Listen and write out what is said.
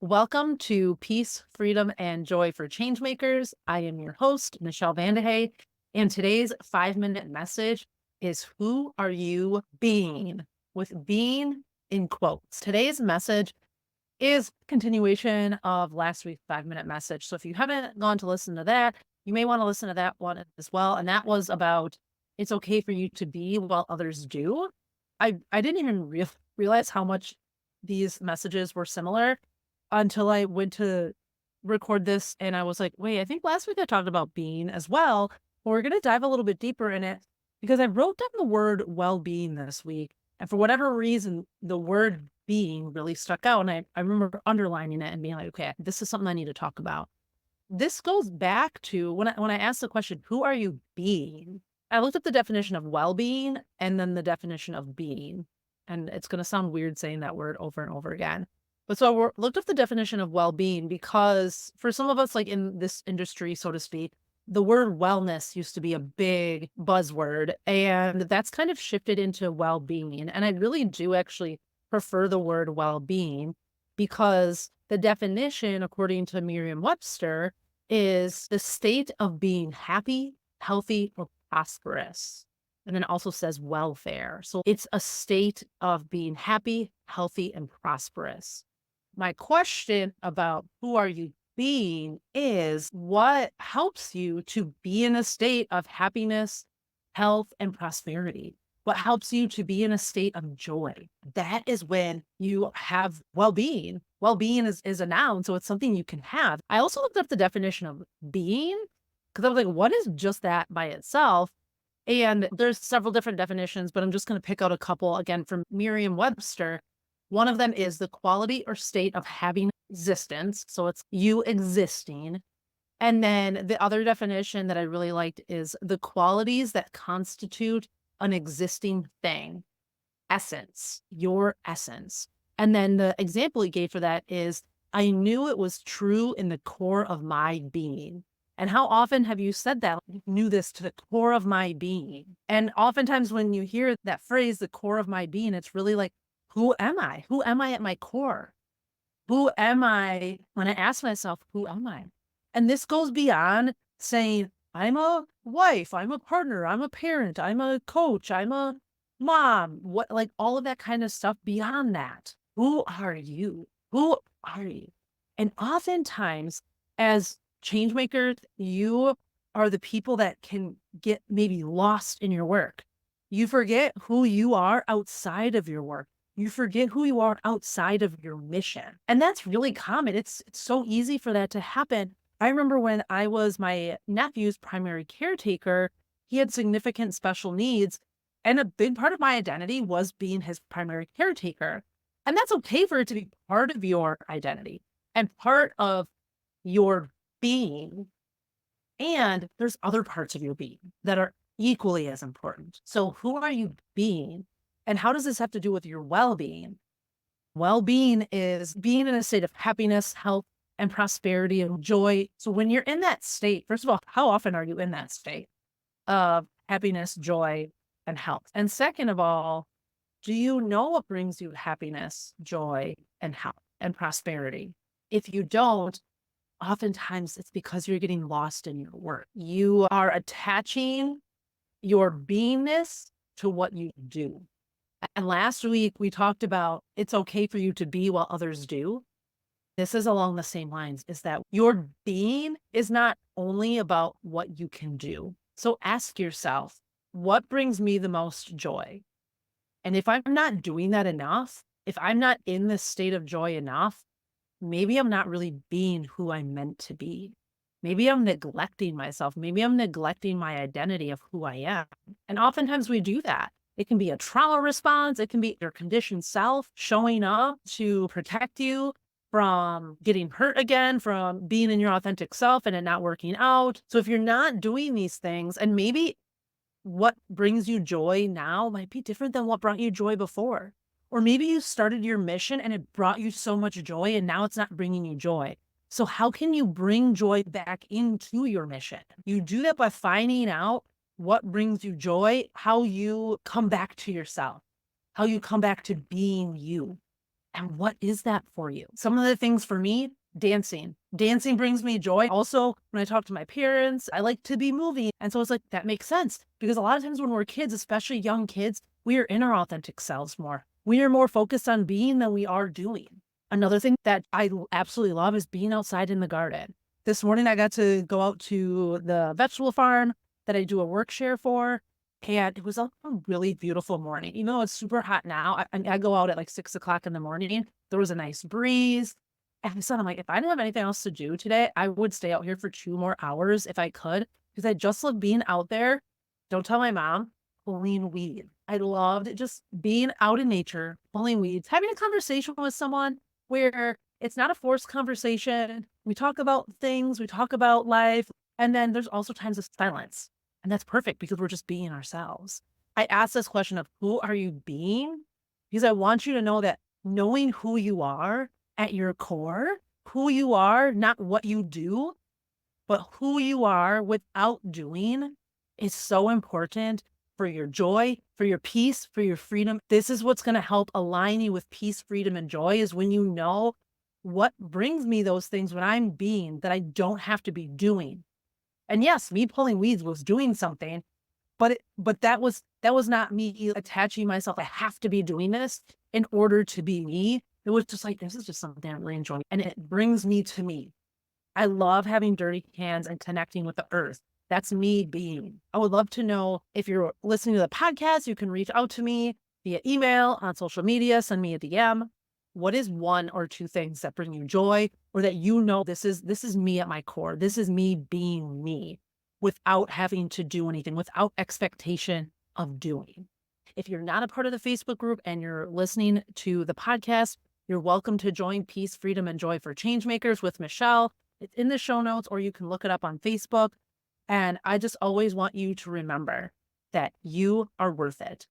Welcome to Peace, Freedom, and Joy for Changemakers. I am your host, Michelle Vande Hey, and today's 5-minute message is Who are you being? With being in quotes. Today's message is continuation of last week's 5-minute message. So if you haven't gone to listen to that, you may want to listen to that one as well. And that was about it's okay for you to be while others do. I didn't even realize how much these messages were similar until I went to record this and I was like, wait, I think last week I talked about being as well. But we're going to dive a little bit deeper in it because I wrote down the word well-being this week. And for whatever reason, the word being really stuck out. And I remember underlining it and being like, okay, this is something I need to talk about. This goes back to when I asked the question, who are you being? I looked up the definition of well-being and then the definition of being. And it's going to sound weird saying that word over and over again. But so I looked up the definition of well-being because for some of us, like in this industry, so to speak, the word wellness used to be a big buzzword, and that's kind of shifted into well-being. And I really do actually prefer the word well-being because the definition, according to Merriam-Webster, is the state of being happy, healthy, or prosperous. And then it also says welfare. So it's a state of being happy, healthy, and prosperous. My question about who are you being is what helps you to be in a state of happiness, health, and prosperity? What helps you to be in a state of joy? That is when you have well-being. Well-being is a noun, so it's something you can have. I also looked up the definition of being because I was like, what is just that by itself? And there's several different definitions, but I'm just going to pick out a couple again from Merriam-Webster. One of them is the quality or state of having existence. So it's you existing. And then the other definition that I really liked is the qualities that constitute an existing thing. Essence, your essence. And then the example he gave for that is I knew it was true in the core of my being. And how often have you said that? You knew this to the core of my being. And oftentimes when you hear that phrase, the core of my being, it's really like, who am I? Who am I at my core? Who am I when I ask myself, who am I? And this goes beyond saying, I'm a wife, I'm a partner, I'm a parent, I'm a coach, I'm a mom, what, like all of that kind of stuff beyond that. Who are you? Who are you? And oftentimes, as change makers, you are the people that can get maybe lost in your work. You forget who you are outside of your work. You forget who you are outside of your mission. And that's really common. It's so easy for that to happen. I remember when I was my nephew's primary caretaker, he had significant special needs. And a big part of my identity was being his primary caretaker. And that's okay for it to be part of your identity and part of your being. And there's other parts of your being that are equally as important. So who are you being? And how does this have to do with your well-being? Well-being is being in a state of happiness, health, and prosperity and joy. So when you're in that state, first of all, how often are you in that state of happiness, joy, and health? And second of all, do you know what brings you happiness, joy, and health and prosperity? If you don't, oftentimes it's because you're getting lost in your work. You are attaching your beingness to what you do. And last week we talked about it's okay for you to be while others do. This is along the same lines, is that your being is not only about what you can do. So ask yourself, what brings me the most joy? And if I'm not doing that enough, if I'm not in this state of joy enough, maybe I'm not really being who I'm meant to be. Maybe I'm neglecting myself. Maybe I'm neglecting my identity of who I am. And oftentimes we do that. It can be a trauma response. It can be your conditioned self showing up to protect you from getting hurt again, from being in your authentic self and it not working out. So if you're not doing these things, and maybe what brings you joy now might be different than what brought you joy before. Or maybe you started your mission and it brought you so much joy and now it's not bringing you joy. So how can you bring joy back into your mission? You do that by finding out what brings you joy, how you come back to yourself, how you come back to being you. And what is that for you? Some of the things for me, dancing. Dancing brings me joy. Also, when I talk to my parents, I like to be moving. And so it's like, that makes sense because a lot of times when we're kids, especially young kids, we are in our authentic selves more. We are more focused on being than we are doing. Another thing that absolutely love is being outside in the garden. This morning, I got to go out to the vegetable farm that I do a work share for. And it was a really beautiful morning. It's super hot now. I go out at like 6 o'clock in the morning. There was a nice breeze. And I said, I'm like, if I didn't have anything else to do today, I would stay out here for 2 more hours if I could, because I just love being out there. Don't tell my mom, pulling weed. I loved just being out in nature, pulling weeds, having a conversation with someone where it's not a forced conversation. We talk about things, we talk about life. And then there's also times of silence. And that's perfect because we're just being ourselves. I asked this question of who are you being? Because I want you to know that knowing who you are at your core, who you are, not what you do, but who you are without doing is so important for your joy, for your peace, for your freedom. This is what's going to help align you with peace, freedom, and joy is when you know what brings me those things when I'm being that I don't have to be doing. And yes, me pulling weeds was doing something, but that was not me attaching myself. I have to be doing this in order to be me. It was just like, this is just something I'm really enjoying. And it brings me to me. I love having dirty hands and connecting with the earth. That's me being. I would love to know if you're listening to the podcast, you can reach out to me via email, on social media, send me a DM. What is one or two things that bring you joy or that this is me at my core. This is me being me without having to do anything, without expectation of doing. If you're not a part of the Facebook group and you're listening to the podcast, you're welcome to join Peace, Freedom, and Joy for Changemakers with Michelle. It's in the show notes, or you can look it up on Facebook. And I just always want you to remember that you are worth it.